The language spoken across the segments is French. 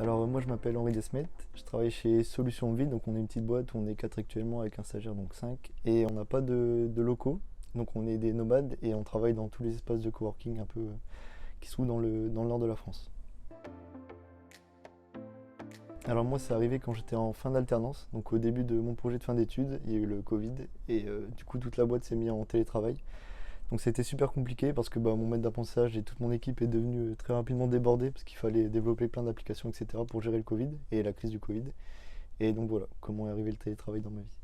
Alors moi je m'appelle Henri Desmet, je travaille chez Solutions Vie, donc on est une petite boîte, on est quatre actuellement avec un stagiaire, donc 5, et on n'a pas de locaux, donc on est des nomades et on travaille dans tous les espaces de coworking un peu qui se trouvent dans le nord de la France. Alors moi c'est arrivé quand j'étais en fin d'alternance, donc au début de mon projet de fin d'études, il y a eu le Covid et du coup toute la boîte s'est mise en télétravail. Donc c'était super compliqué parce que mon maître d'apprentissage et toute mon équipe est devenue très rapidement débordée parce qu'il fallait développer plein d'applications, etc. pour gérer le Covid et la crise du Covid. Et donc voilà, comment est arrivé le télétravail dans ma vie.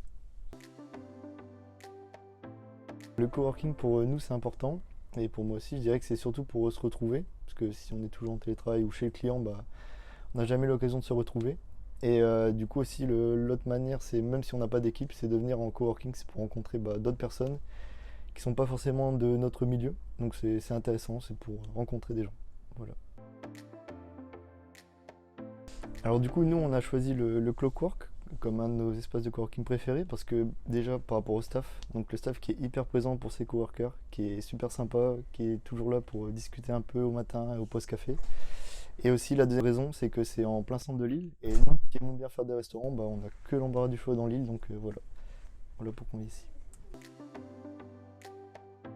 Le coworking pour nous c'est important et pour moi aussi je dirais que c'est surtout pour se retrouver parce que si on est toujours en télétravail ou chez le client, on n'a jamais l'occasion de se retrouver. Et du coup aussi l'autre manière c'est même si on n'a pas d'équipe, c'est de venir en coworking, c'est pour rencontrer d'autres personnes qui sont pas forcément de notre milieu. Donc c'est intéressant, c'est pour rencontrer des gens. Voilà. Alors du coup, nous, on a choisi le Clockwork comme un de nos espaces de coworking préférés parce que déjà par rapport au staff, donc le staff qui est hyper présent pour ses coworkers, qui est super sympa, qui est toujours là pour discuter un peu au matin et au post-café. Et aussi la deuxième raison, c'est que c'est en plein centre de l'île et nous qui aimons bien faire des restaurants, on n'a que l'embarras du choix dans l'île, donc voilà pourquoi on est ici.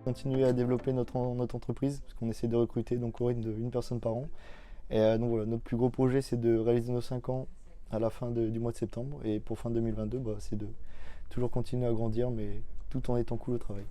Continuer à développer notre entreprise, parce qu'on essaie de recruter donc au rythme de une personne par an. Et donc voilà, notre plus gros projet c'est de réaliser nos 5 ans à la fin du mois de septembre. Et pour fin 2022, c'est de toujours continuer à grandir, mais tout en étant cool au travail.